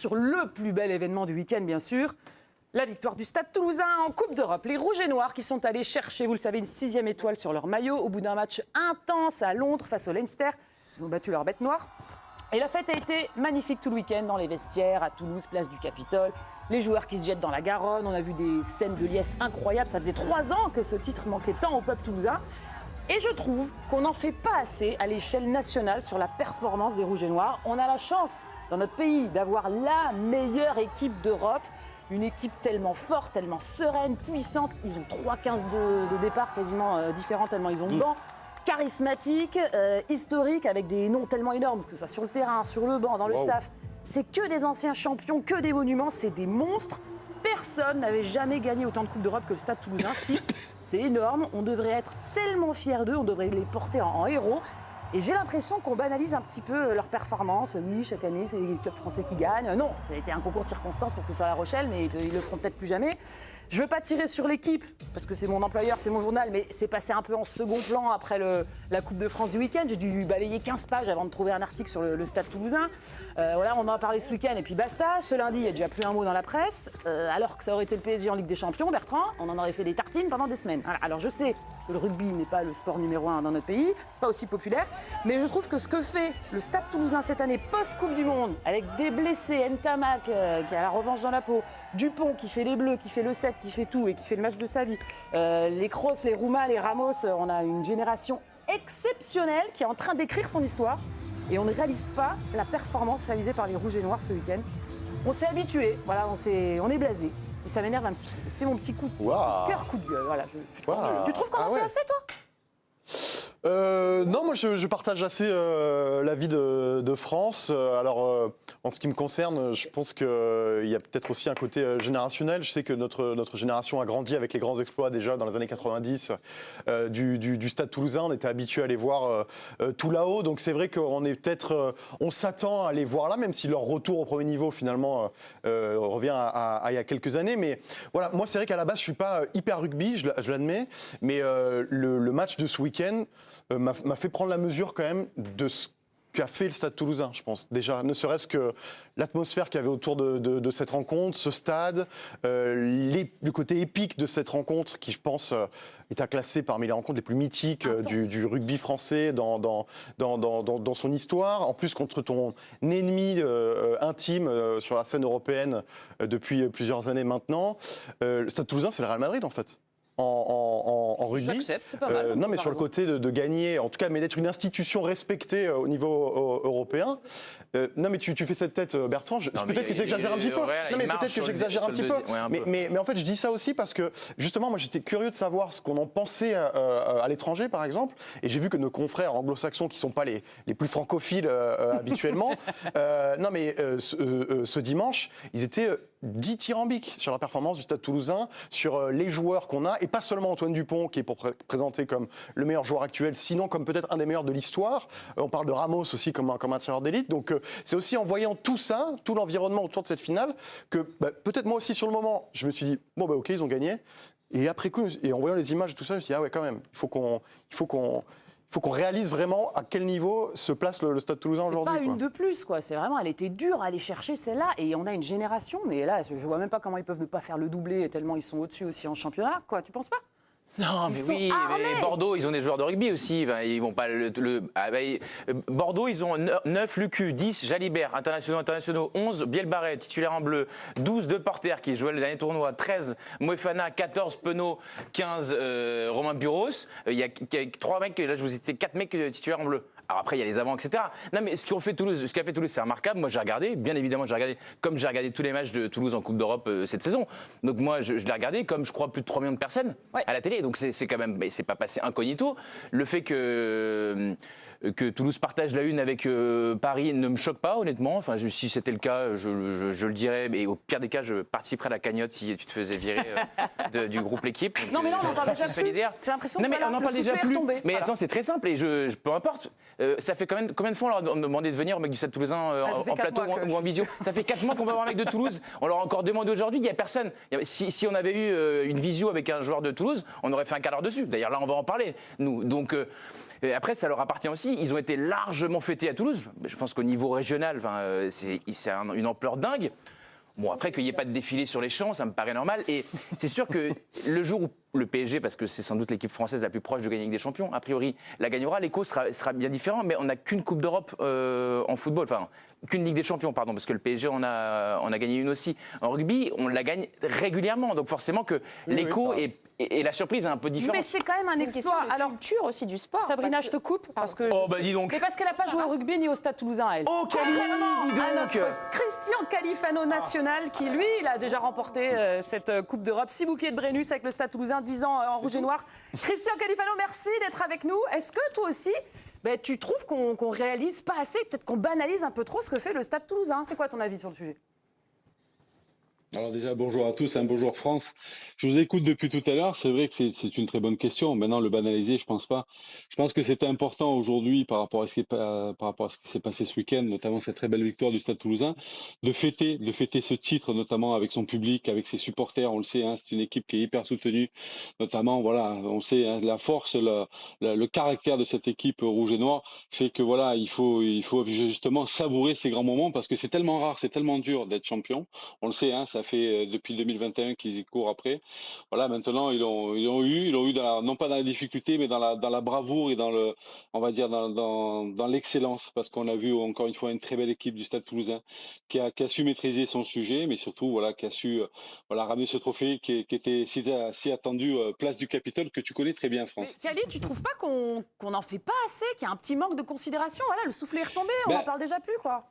sur le plus bel événement du week-end, bien sûr. La victoire du Stade Toulousain en Coupe d'Europe. Les Rouges et Noirs qui sont allés chercher, vous le savez, une 6e étoile sur leur maillot au bout d'un match intense à Londres face au Leinster. Ils ont battu leur bête noire. Et la fête a été magnifique tout le week-end dans les vestiaires, à Toulouse, place du Capitole. Les joueurs qui se jettent dans la Garonne. On a vu des scènes de liesse incroyables. Ça faisait 3 ans que ce titre manquait tant au peuple toulousain. Et je trouve qu'on n'en fait pas assez à l'échelle nationale sur la performance des Rouges et Noirs. On a la chance dans notre pays d'avoir la meilleure équipe d'Europe. Une équipe tellement forte, tellement sereine, puissante. Ils ont 3 15 de départ quasiment différents, tellement ils ont de bancs. Charismatique, historique, avec des noms tellement énormes, que ce soit sur le terrain, sur le banc, dans le staff. C'est que des anciens champions, que des monuments, c'est des monstres. Personne n'avait jamais gagné autant de Coupes d'Europe que le Stade Toulousain, 6. C'est énorme, on devrait être tellement fiers d'eux, on devrait les porter en héros. Et j'ai l'impression qu'on banalise un petit peu leur performance. Oui, chaque année, c'est les clubs français qui gagnent. Non, ça a été un concours de circonstances pour que ce soit La Rochelle, mais ils le feront peut-être plus jamais. Je ne veux pas tirer sur l'équipe, parce que c'est mon employeur, c'est mon journal, mais c'est passé un peu en second plan après la Coupe de France du week-end. J'ai dû balayer 15 pages avant de trouver un article sur le Stade Toulousain. Voilà, on en a parlé ce week-end, et puis basta. Ce lundi, il n'y a déjà plus un mot dans la presse. Alors que ça aurait été le PSG en Ligue des Champions, Bertrand, on en aurait fait des tartines pendant des semaines. Voilà. Alors je sais que le rugby n'est pas le sport numéro 1 dans notre pays, pas aussi populaire, mais je trouve que ce que fait le Stade Toulousain cette année, post-Coupe du Monde, avec des blessés, Ntamak qui a la revanche dans la peau, Dupont qui fait les Bleus, qui fait le 7, qui fait tout et qui fait le match de sa vie, les Kroos, les Rouma, les Ramos, on a une génération exceptionnelle qui est en train d'écrire son histoire et on ne réalise pas la performance réalisée par les Rouges et Noirs ce week-end. On s'est habitué, voilà, on est blasé. Et ça m'énerve un petit peu. C'était mon petit coup de cœur, coup de gueule. Voilà, tu trouves qu'on en fait assez, toi ? Non, moi je partage assez l'avis de France. Alors, en ce qui me concerne, je pense qu'il y a peut-être aussi un côté générationnel. Je sais que notre génération a grandi avec les grands exploits déjà dans les années 90 du Stade Toulousain. On était habitués à les voir tout là-haut. Donc c'est vrai qu'on est peut-être, on s'attend à les voir là, même si leur retour au premier niveau finalement revient à il y a quelques années. Mais voilà, moi c'est vrai qu'à la base je suis pas hyper rugby, je l'admets, mais le match de ce week-end m'a fait prendre la mesure quand même de ce qu'a fait le Stade Toulousain, je pense. Déjà, ne serait-ce que l'atmosphère qu'il y avait autour de cette rencontre, ce stade, le côté épique de cette rencontre qui, je pense, est à classer parmi les rencontres les plus mythiques du rugby français dans son histoire. En plus, contre ton ennemi intime sur la scène européenne depuis plusieurs années maintenant. Le Stade Toulousain, c'est le Real Madrid, en fait. En rugby. J'accepte, c'est pas mal. Non, mais sur le côté de gagner, en tout cas, mais d'être une institution respectée au niveau européen. Non, mais tu fais cette tête, Bertrand. Peut-être que j'exagère un petit peu. Non, mais peut-être que j'exagère un petit peu. Mais en fait, je dis ça aussi parce que, justement, moi, j'étais curieux de savoir ce qu'on en pensait à l'étranger, par exemple. Et j'ai vu que nos confrères anglo-saxons, qui ne sont pas les plus francophiles habituellement, non, mais ce dimanche, ils étaient dithyrambiques sur la performance du Stade Toulousain, sur les joueurs qu'on a, et pas seulement Antoine Dupont, qui est présenté comme le meilleur joueur actuel, sinon comme peut-être un des meilleurs de l'histoire. On parle de Ramos aussi comme un tireur d'élite. Donc c'est aussi en voyant tout ça, tout l'environnement autour de cette finale, que peut-être moi aussi sur le moment, je me suis dit, bon ok, ils ont gagné. Et après coup, et en voyant les images et tout ça, je me suis dit, ah ouais, quand même, il faut qu'on réalise vraiment à quel niveau se place le Stade Toulousain aujourd'hui. C'est pas une de plus, quoi. C'est vraiment, elle était dure à aller chercher celle-là. Et on a une génération, mais là, je vois même pas comment ils peuvent ne pas faire le doublé, tellement ils sont au-dessus aussi en championnat, quoi. Tu penses pas ? Non, mais oui, mais Bordeaux, ils ont des joueurs de rugby aussi. Enfin, ils vont pas Bordeaux, ils ont 9 Lucu, 10 Jalibert, internationaux, 11 Bielbarret, titulaire en bleu, 12 Deporter qui jouaient le dernier tournoi, 13 Moefana, 14 Penaud, 15 Romain Buros. Il y a 3 mecs, là je vous citais 4 mecs titulaires en bleu. Alors après, il y a les avants, etc. Non, mais ce qu'a fait Toulouse, c'est remarquable. Moi, j'ai regardé, bien évidemment, comme j'ai regardé tous les matchs de Toulouse en Coupe d'Europe cette saison. Donc moi, je l'ai regardé comme, je crois, plus de 3 millions de personnes à la télé. Donc c'est quand même, mais c'est pas passé incognito. Le fait que Toulouse partage la une avec Paris ne me choque pas, honnêtement. Enfin, si c'était le cas, je le dirais. Mais au pire des cas, je participerais à la cagnotte si tu te faisais virer du groupe L'équipe. Non, mais là, on en parle déjà plus. J'ai l'impression que on en parle déjà plus. Mais voilà. attends, c'est très simple et peu importe. Ça fait combien de fois on leur a demandé de venir au mec du Stade Toulousain en plateau ou en visio? Ça fait 4 mois qu'on va voir un mec de Toulouse. On leur a encore demandé aujourd'hui. Il n'y a personne. Si on avait eu une visio avec un joueur de Toulouse, on aurait fait un quart d'heure dessus. D'ailleurs, là, on va en parler, nous. Donc, après, ça leur appartient aussi. rugby, ils ont été largement fêtés à Toulouse. Je pense qu'au niveau régional, c'est une ampleur dingue. Bon, après, qu'il n'y ait pas de défilé sur les champs, ça me paraît normal. Et c'est sûr que le jour où le PSG, parce que c'est sans doute l'équipe française la plus proche de gagner avec des champions, a priori, la gagnera, l'écho sera bien différent. Mais on n'a qu'une Coupe d'Europe en football, enfin, qu'une Ligue des Champions, pardon, parce que le PSG en a gagné une aussi. En rugby, on la gagne régulièrement. Donc forcément que l'écho et la surprise est un peu différente. Mais c'est quand même un exploit. Alors, culture aussi du sport. Sabrina, je te coupe parce que. Oh, bah dis donc. Mais parce qu'elle n'a pas joué au rugby ni au Stade Toulousain, elle. Oh, Cali, dis donc. À notre Christian Califano national, qui lui, il a déjà remporté cette Coupe d'Europe. 6 boucliers de Brennus avec le Stade Toulousain, 10 ans en rouge et noir. Christian Califano, merci d'être avec nous. Est-ce que toi aussi, tu trouves qu'on réalise pas assez, peut-être qu'on banalise un peu trop ce que fait le Stade Toulousain? C'est quoi ton avis sur le sujet? Alors déjà, bonjour à tous, bonjour France. Je vous écoute depuis tout à l'heure, c'est vrai que c'est une très bonne question. Maintenant, le banaliser, je pense pas. Je pense que c'était important aujourd'hui par rapport à ce qui s'est passé ce week-end, notamment cette très belle victoire du Stade Toulousain, de fêter ce titre, notamment avec son public, avec ses supporters. On le sait, c'est une équipe qui est hyper soutenue, notamment, voilà, on sait la force, le caractère de cette équipe rouge et noire fait que voilà, il faut justement savourer ces grands moments parce que c'est tellement rare, c'est tellement dur d'être champion. On le sait, ça fait depuis 2021 qu'ils y courent après. Voilà, maintenant ils l'ont eu non pas dans la difficulté, mais dans la bravoure et on va dire dans l'excellence, parce qu'on a vu encore une fois une très belle équipe du Stade Toulousain qui a su maîtriser son sujet, mais surtout voilà qui a su ramener ce trophée qui était si attendu place du Capitole que tu connais très bien, France. Mais Cali, tu trouves pas qu'on n'en fait pas assez, qu'il y a un petit manque de considération? Voilà, le soufflet est retombé, on n'en parle déjà plus, quoi.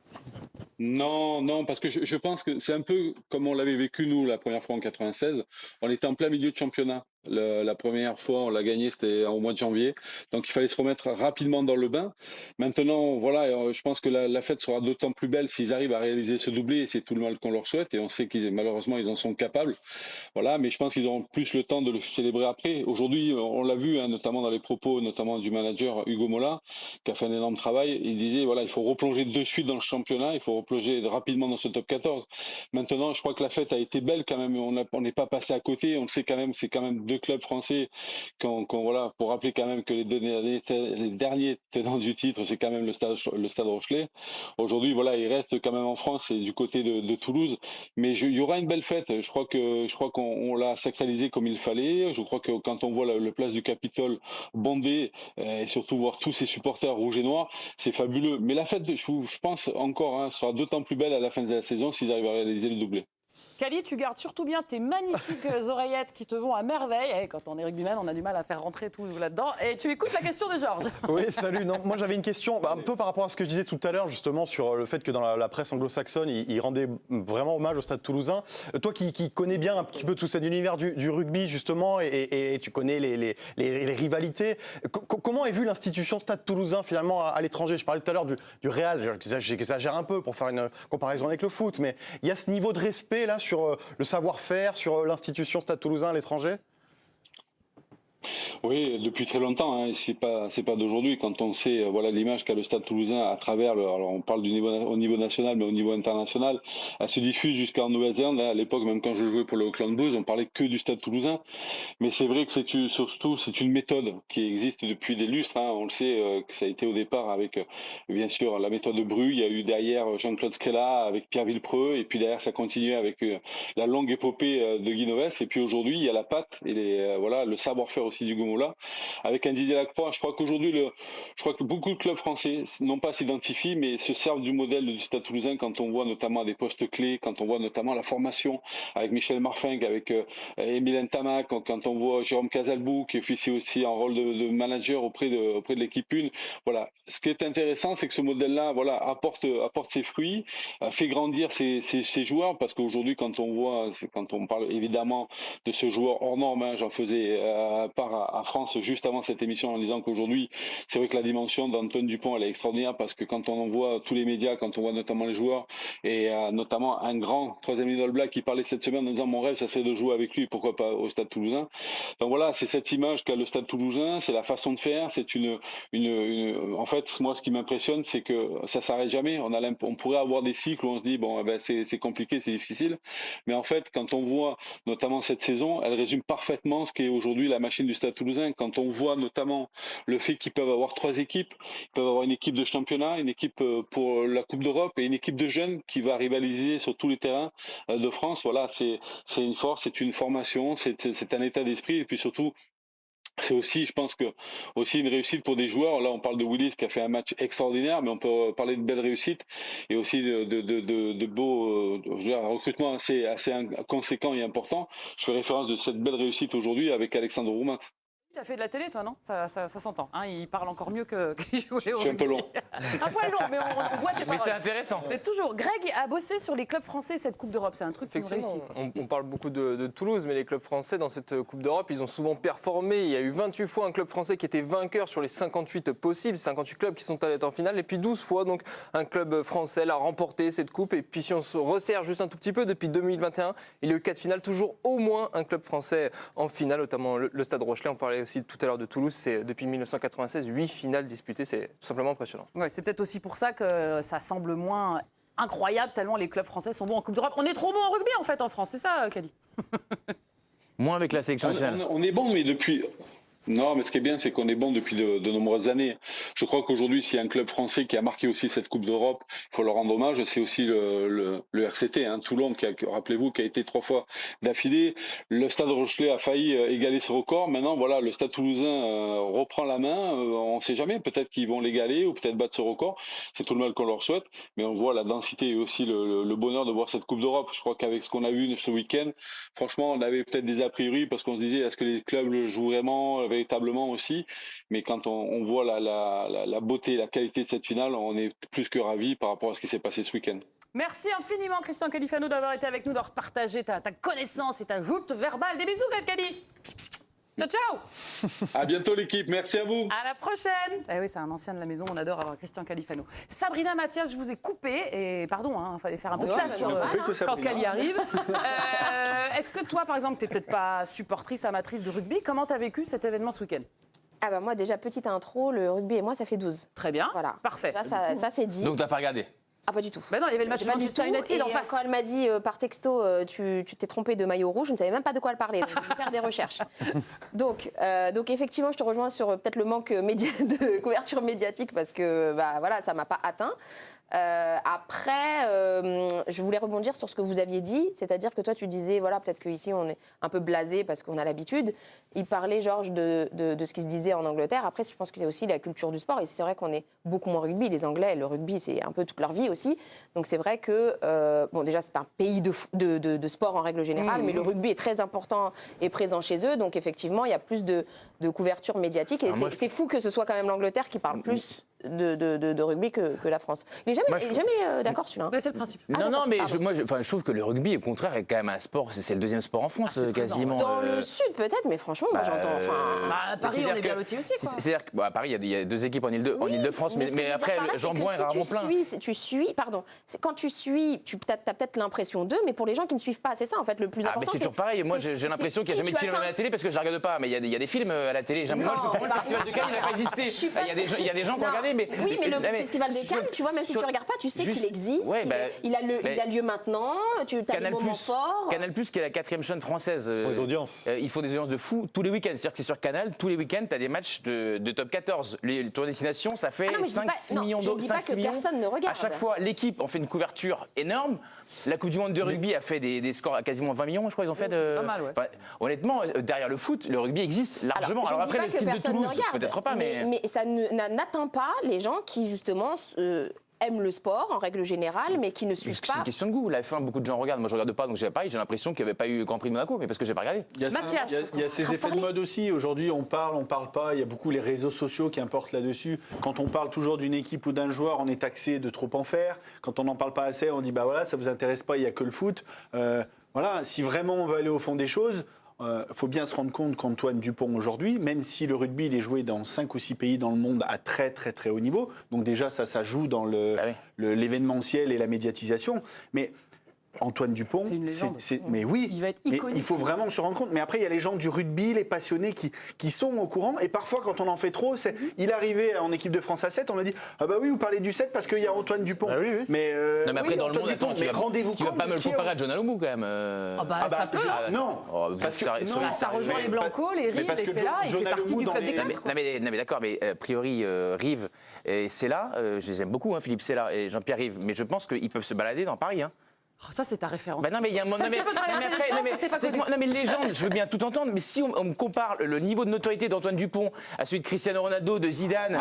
Non, parce que je pense que c'est un peu comme on l'avait vécu nous la première fois en 96. On était en plein milieu de championnat. La première fois, on l'a gagné, c'était au mois de janvier. Donc, il fallait se remettre rapidement dans le bain. Maintenant, voilà, je pense que la fête sera d'autant plus belle s'ils arrivent à réaliser ce doublé. Et c'est tout le mal qu'on leur souhaite. Et on sait malheureusement, ils en sont capables. Voilà, mais je pense qu'ils auront plus le temps de le célébrer après. Aujourd'hui, on l'a vu, notamment dans les propos, notamment du manager Hugo Mola, qui a fait un énorme travail. Il disait, voilà, il faut replonger de suite dans le championnat. Il faut replonger rapidement dans ce top 14. Maintenant, je crois que la fête a été belle quand même. On n'est pas passé à côté. On le sait quand même, c'est quand même deux clubs français voilà, pour rappeler quand même que les derniers tenants du titre, c'est quand même le Stade Rochelais. Aujourd'hui, voilà, il reste quand même en France et du côté de Toulouse. Mais il y aura une belle fête. Je crois qu'on l'a sacralisé comme il fallait. Je crois que quand on voit le place du Capitole bondée et surtout voir tous ces supporters rouges et noirs, c'est fabuleux. Mais la fête, je pense encore, sera d'autant plus belle à la fin de la saison s'ils arrivent à réaliser le doublé. Cali, tu gardes surtout bien tes magnifiques oreillettes qui te vont à merveille. Et quand on est rugbyman, on a du mal à faire rentrer tout là-dedans. Et tu écoutes la question de Georges. Oui, salut. Non, moi, j'avais une question un peu par rapport à ce que je disais tout à l'heure, justement, sur le fait que dans la presse anglo-saxonne, ils rendaient vraiment hommage au Stade Toulousain. Toi qui connais bien un petit peu tout cet univers du rugby, justement, et tu connais les rivalités, comment est vue l'institution Stade Toulousain, finalement, à l'étranger? Je parlais tout à l'heure du Real, j'exagère un peu pour faire une comparaison avec le foot, mais il y a ce niveau de respect, là, sur le savoir-faire, sur l'institution Stade Toulousain à l'étranger? Oui, depuis très longtemps, c'est pas d'aujourd'hui. Quand on sait voilà l'image qu'a le Stade Toulousain à travers alors on parle au niveau national, mais au niveau international, elle se diffuse jusqu'en Nouvelle-Zélande. À l'époque, même quand je jouais pour le Auckland Blues, on parlait que du Stade Toulousain. Mais c'est vrai que c'est une méthode qui existe depuis des lustres. On le sait que ça a été au départ avec bien sûr la méthode de Bru. Il y a eu derrière Jean-Claude Scrella avec Pierre Villepreux, et puis derrière ça continuait avec la longue épopée de Guy Novès. Et puis aujourd'hui, il y a la patte et le savoir-faire aussi du Gomola, avec un Didier Lacroix. Je crois que beaucoup de clubs français, non pas s'identifient, mais se servent du modèle du Stade Toulousain quand on voit notamment des postes clés, quand on voit notamment la formation avec Michel Marfinck, avec Émile Tamac, quand on voit Jérôme Casalbou qui officie aussi en rôle de manager auprès de l'équipe 1. Voilà. Ce qui est intéressant, c'est que ce modèle-là, voilà, apporte ses fruits, fait grandir ses joueurs, parce qu'aujourd'hui, quand on parle évidemment de ce joueur hors norme, j'en faisais part à France juste avant cette émission en disant qu'aujourd'hui, c'est vrai que la dimension d'Antoine Dupont, elle est extraordinaire, parce que quand on voit tous les médias, quand on voit notamment les joueurs, et notamment un grand troisième ligne All Black qui parlait cette semaine en disant mon rêve, ça c'est de jouer avec lui, pourquoi pas au Stade Toulousain. Donc voilà, c'est cette image qu'a le Stade Toulousain, c'est la façon de faire, c'est fait, moi, ce qui m'impressionne, c'est que ça s'arrête jamais. On pourrait avoir des cycles où on se dit, bon, c'est compliqué, c'est difficile. Mais en fait, quand on voit, notamment cette saison, elle résume parfaitement ce qu'est aujourd'hui la machine du Stade Toulousain. Quand on voit notamment le fait qu'ils peuvent avoir 3 équipes, ils peuvent avoir une équipe de championnat, une équipe pour la Coupe d'Europe et une équipe de jeunes qui va rivaliser sur tous les terrains de France. Voilà, c'est une force, c'est une formation, c'est un état d'esprit et puis surtout, c'est aussi, je pense que aussi une réussite pour des joueurs. Là, on parle de Willis qui a fait un match extraordinaire, mais on peut parler de belles réussites et aussi de beaux un recrutement assez conséquent et important. Je fais référence de cette belle réussite aujourd'hui avec Alexandre Roumain. Tu as fait de la télé, toi, non? Ça s'entend. Hein, il parle encore mieux qu'il jouait au Je suis un peu long. Un poil long, mais on voit tes paroles. Mais c'est intéressant. Mais toujours, Greg a bossé sur les clubs français cette Coupe d'Europe. C'est un truc qui nous réussit. On parle beaucoup de Toulouse, mais les clubs français dans cette Coupe d'Europe, ils ont souvent performé. Il y a eu 28 fois un club français qui était vainqueur sur les 58 possibles, 58 clubs qui sont allés en finale, et puis 12 fois donc un club français a remporté cette coupe. Et puis si on se resserre juste un tout petit peu, depuis 2021, il y a eu 4 finales, toujours au moins un club français en finale, notamment le Stade Rochelais. On parlait aussi tout à l'heure de Toulouse, c'est depuis 1996, 8 finales disputées, c'est tout simplement impressionnant. Ouais, c'est peut-être aussi pour ça que ça semble moins incroyable, tellement les clubs français sont bons en Coupe d'Europe. On est trop bons en rugby, en fait, en France, c'est ça, Kali? Moins avec la sélection nationale. On est bon, mais depuis... Non, mais ce qui est bien, c'est qu'on est bon depuis de nombreuses années. Je crois qu'aujourd'hui, s'il y a un club français qui a marqué aussi cette Coupe d'Europe, il faut leur rendre hommage, c'est aussi le RCT, hein, Toulon, rappelez-vous, qui a été 3 fois d'affilée. Le Stade Rochelais a failli égaler ce record. Maintenant, voilà, le Stade Toulousain reprend la main. On ne sait jamais, peut-être qu'ils vont l'égaler ou peut-être battre ce record. C'est tout le mal qu'on leur souhaite. Mais on voit la densité et aussi le bonheur de voir cette Coupe d'Europe. Je crois qu'avec ce qu'on a vu ce week-end, franchement, on avait peut-être des a priori parce qu'on se disait, est-ce que les clubs le jouent vraiment véritablement aussi, mais quand on voit la beauté, la qualité de cette finale, on est plus que ravis par rapport à ce qui s'est passé ce week-end. Merci infiniment, Christian Califano, d'avoir été avec nous, d'avoir partagé ta connaissance et ta joute verbale. Des bisous, Kali. Ciao, ciao. À bientôt, l'équipe. Merci à vous. À la prochaine. Eh oui, c'est un ancien de la maison, on adore avoir Christian Califano. Sabrina Mathias, je vous ai coupé, et pardon, il fallait faire un peu de place quand Kali arrive. Est-ce que toi, par exemple, tu n'es peut-être pas supportrice, amatrice de rugby, comment tu as vécu cet événement ce week-end? Ah bah moi, déjà, petite intro, le rugby et moi, ça fait 12. Très bien, Voilà. parfait. Là, ça c'est dit. Donc t'as pas regardé? Ah, pas du tout. Ben non, il y avait le match de Pas du Manchester tout. United Et en face. quand elle m'a dit par texto, tu t'es trompé de maillot rouge, je ne savais même pas de quoi elle parlait. Donc j'ai dû faire des recherches. Donc effectivement, je te rejoins sur peut-être le manque de couverture médiatique parce que bah, voilà, ça ne m'a pas atteint. Après, je voulais rebondir sur ce que vous aviez dit, c'est-à-dire que toi, tu disais, voilà, peut-être qu'ici, on est un peu blasé parce qu'on a l'habitude. Il parlait, Georges, de ce qui se disait en Angleterre. Après, je pense que c'est aussi la culture du sport. Et c'est vrai qu'on est beaucoup moins rugby. Les Anglais, le rugby, c'est un peu toute leur vie aussi. Donc, c'est vrai que, bon, déjà, c'est un pays de sport en règle générale, mais le rugby est très important et présent chez eux. Donc, effectivement, il y a plus de couverture médiatique. Et c'est fou que ce soit quand même l'Angleterre qui parle plus de rugby que la France. Il n'est jamais d'accord, celui-là. Ouais, c'est le principe. Non, mais je trouve que le rugby, au contraire, est quand même un sport. C'est le deuxième sport en France, quasiment. Dans le sud, peut-être, mais franchement, moi, j'entends. À Paris, on est bien lotis aussi, quoi. C'est-à-dire qu'à Paris, il y a 2 équipes en Ile-de-France, mais après, le jambon est rarement plein. Quand tu suis, tu as peut-être l'impression d'eux, mais pour les gens qui ne suivent pas, c'est ça, en fait, le plus important. Mais c'est toujours pareil. Moi, j'ai l'impression qu'il n'y a jamais de film à la télé parce que je ne regarde pas. Mais il y a des films à la télé. Moi, le Festival de Cannes, il n'a pas existé. Il y a des gens qui ont regardé, mais. Oui, mais le Festival de Cannes, tu vois, même si tu ne regardes pas, tu sais qu'il existe. Il a lieu maintenant. Tu as des moments forts. Canal+, qui est la 4e chaîne française. Les audiences. Il faut des audiences de fou tous les week-ends. C'est-à-dire que c'est sur Canal, tous les week-ends, tu as des matchs de top 14. Les tours destination, ça fait 5-6 millions d'euros. Je ne dis pas que personne ne regarde. À chaque fois, l'équipe en fait une couverture énorme. La Coupe du Monde de rugby a fait des scores à quasiment 20 millions, je crois, ils ont fait de. Pas mal, ouais. Enfin, honnêtement, derrière le foot, le rugby existe largement. Alors après, le style de Toulouse, peut-être pas, mais ça n'atteint pas les gens qui, justement, aiment le sport en règle générale, mais qui ne suivent pas. C'est une question de goût. La F1, beaucoup de gens regardent. Moi, je regarde pas, donc j'ai l'impression qu'il n'y avait pas eu Grand Prix de Monaco, mais parce que j'ai pas regardé. Il y a ces effets de mode aussi. Aujourd'hui, on parle pas. Il y a beaucoup les réseaux sociaux qui importent là-dessus. Quand on parle toujours d'une équipe ou d'un joueur, on est taxé de trop en faire. Quand on n'en parle pas assez, on dit bah voilà, ça vous intéresse pas, il y a que le foot. Voilà, si vraiment on veut aller au fond des choses. Faut bien se rendre compte qu'Antoine Dupont aujourd'hui, même si le rugby il est joué dans 5 ou 6 pays dans le monde à très très très haut niveau, donc déjà ça joue dans l'événementiel et la médiatisation, mais Antoine Dupont, C'est une légende. mais oui, Il va être mais iconique. il faut vraiment se rendre compte. Mais après, il y a les gens du rugby, les passionnés qui sont au courant. Et parfois, quand on en fait trop, il est arrivé en équipe de France à 7, on a dit ah bah oui, vous parlez du 7 parce qu'il y a Antoine Dupont. Bah oui, oui. Mais, Non, mais après, oui, dans le Antoine monde, Dupont, attends, mais rendez-vous tu vas compte. pas me le qui est- comparer à John Alomou quand même. Ah bah, ça peut. non, Oh, parce que non, Ça rejoint les Blanco, les mais Rives, parce et que c'est là, il John fait partie Alomou du dans club des les- quatre. Non mais d'accord, mais a priori Rive et Sella, je les aime beaucoup, hein, Philippe Sella et Jean-Pierre Rive, mais je pense qu'ils peuvent se balader dans Paris. Hein. Oh, ça, c'est ta référence. Bah non mais il y a un moment. Ça, tu peux traverser les champs, ça, t'es pas connu. Non mais légende, je veux bien tout entendre, mais si on me compare le niveau de notoriété d'Antoine Dupont à celui de Cristiano Ronaldo, de Zidane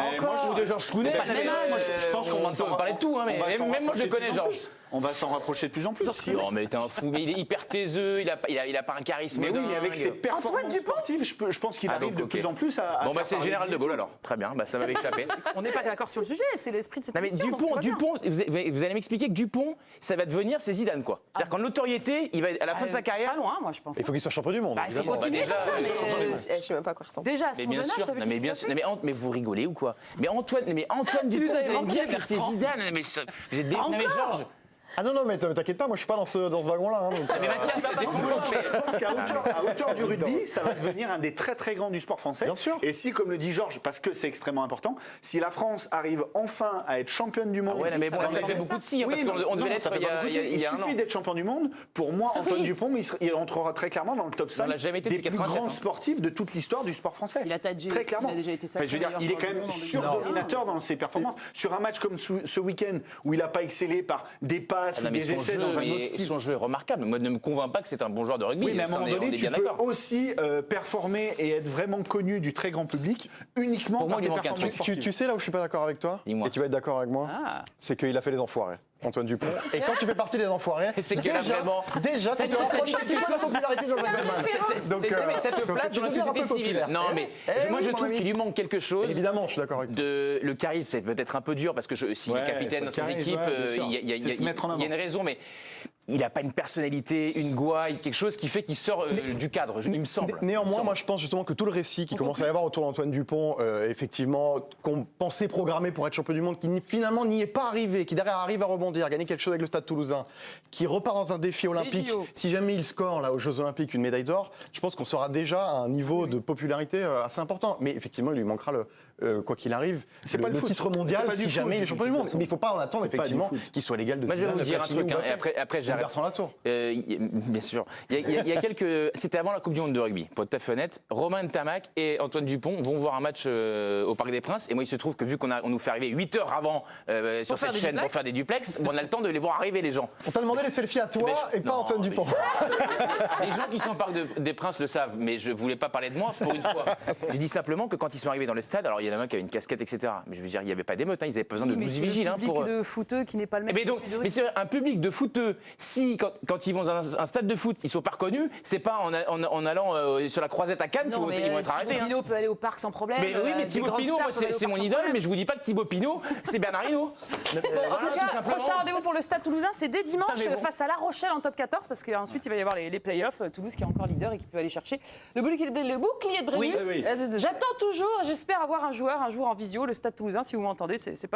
ou de Georges Clooney, pas le même âge. Moi, je pense qu'on va s'en parler de tout, hein, mais on va s'en même moi je rapprocher le connais de plus en Georges. plus. On va s'en rapprocher de plus en plus. Non mais t'es un fou, mais il est hyper taiseux, il a pas un charisme. Mais oui, mais avec dingue. ses performances Dupont sportives, je pense qu'il Ah, arrive donc, de ok. plus en plus à. Bon bah faire c'est le parler général de de lui. Gaulle alors, très bien, bah ça m'avait échappé. On n'est pas d'accord sur le sujet, c'est l'esprit de cette Non mais émission, donc tout Dupont, va bien. vous allez m'expliquer que Dupont, ça va devenir c'est Zidane quoi. C'est-à-dire qu'en notoriété, il va à la fin de sa carrière. Pas loin, moi, je pense. Il faut qu'il soit champion du monde. Bah, il faut évidemment. continuer Bah, déjà, comme ça, mais Je sais même pas à quoi il ressemble. déjà, à Mais son bien jeune âge, sûr, t'as vu non, tout mais ce bien qu'il sûr, a fait. mais vous rigolez ou quoi? Mais Antoine Tu Dupont, nous vous as allez me vraiment dire bien que c'est franc. Zidane, mais vous êtes des. Non mais Georges, Ah non, non, mais t'inquiète pas, moi je suis pas dans ce wagon-là. Hein, donc, mais Mathias, défends-moi, mais- Je pense qu'à hauteur du rugby, ça va devenir un des très très grands du sport français. Bien sûr. Et si, comme le dit Georges, parce que c'est extrêmement important, si la France arrive enfin à être championne du monde. Ouais, mais bon, dans ça les- fait beaucoup de si, hein, Oui, parce qu'on non, devait non, l'être ça fait il y pas a beaucoup de si. il y a un an. suffit d'être champion du monde. Pour moi, Antoine Dupont, il entrera très clairement dans le top 5 l'a jamais été des depuis plus 87, grands hein. sportifs de toute l'histoire du sport français. Il a tadgé, Très clairement. il a déjà été sacré Je veux dire, meilleur il est joueur quand du même monde en 2021. surdominateur dans ses performances. Sur un match comme ce week-end où il n'a pas excellé par des passes Ah non, ou mais des essais dans un autre style. son jeu est remarquable. Moi, ne me convainc pas que c'est un bon joueur de rugby. Oui, mais à un Ça, moment on est donné, tu bien peux d'accord. aussi performer et être vraiment connu du très grand public uniquement Pour moi, par il tes manque un performances truc. sportives. tu sais là où je suis pas d'accord avec toi Dis-moi. et tu vas être d'accord avec moi, Ah. c'est qu'il a fait les enfoirés, Antoine Dupont. Et quand tu fais partie des enfoirés, C'est que là, vraiment- déjà tu te rapproches un petit peu de la popularité de Jean-Jacques Goldman. Mais ça te donc place tu dans la deviens un société peu civile. populaire. Non, mais Eh moi, oui, je mon trouve ami. qu'il lui manque quelque chose. Évidemment, je suis d'accord avec toi. Le charisme, c'est peut-être un peu dur parce que s'il est Ouais, capitaine faut dans le ses charisme, équipes, ouais, bien sûr. il y a C'est se mettre en une avant. raison, mais il n'a pas une personnalité, une gouaille, quelque chose qui fait qu'il sort du cadre, il me semble. Néanmoins, moi je pense justement que tout le récit qui commence à y avoir autour d'Antoine Dupont, effectivement, qu'on pensait programmé pour être champion du monde, qui finalement n'y est pas arrivé, qui derrière arrive à rebondir, gagner quelque chose avec le Stade Toulousain, qui repart dans un défi olympique, JO. si jamais il score là aux Jeux Olympiques une médaille d'or, je pense qu'on sera déjà à un niveau de popularité assez important. Mais effectivement, il lui manquera quoi qu'il arrive, C'est pas le foot. titre mondial C'est pas du si foot, jamais il est de champion du toute monde. façon. Mais il ne faut pas en attendre C'est pas du effectivement foot. qu'il soit l'égal de Moi, je vais Zidane, vous dire un Platini truc, ou hein, et Mbappé. après Ou j'arrête. Bertrand Latour. Bien sûr. Il y a quelques. C'était avant la Coupe du Monde de rugby, pour être tout à fait honnête. Romain Ntamak et Antoine Dupont vont voir un match au Parc des Princes. Et moi, il se trouve que vu on nous fait arriver 8 heures avant sur faire cette des chaîne pour duplex. faire des duplex, bon, on a le temps de les voir arriver, les gens. On t'a demandé les selfies à toi et pas non, Antoine mais Dupont. Les gens qui sont au Parc des Princes le savent, mais je voulais pas parler de moi pour une fois. Je dis simplement que quand ils sont arrivés dans le stade, alors il y en a un qui avait une casquette, etc. Mais je veux dire, il n'y avait pas d'émeute, hein, ils n'avaient pas besoin de Oui, mais 12 c'est le vigiles public pour. de footeux qui n'est pas le même. Mais donc, que celui de mais c'est un public de footeux. Si quand ils vont dans un stade de foot, ils sont pas reconnus, c'est pas en allant sur la Croisette à Cannes Non, qu'ils mais vont être arrêtés. Thibaut hein. Pinot peut aller au parc sans problème. Mais oui, mais des Thibaut grandes Pinot, stars moi, peuvent aller au c'est parc mon sans idole, problème. mais je vous dis pas que Thibaut Pinot, c'est Bernard Hinault. En tout cas, prochain rendez-vous pour le Stade Toulousain, c'est dès dimanche Ah, mais bon. face à La Rochelle en top 14, parce qu'ensuite il va y avoir les playoffs. Toulouse qui est encore leader et qui peut aller chercher le bouclier de Brennus. Oui. J'attends toujours, j'espère avoir un joueur un jour en visio, le Stade Toulousain, si vous m'entendez, c'est pas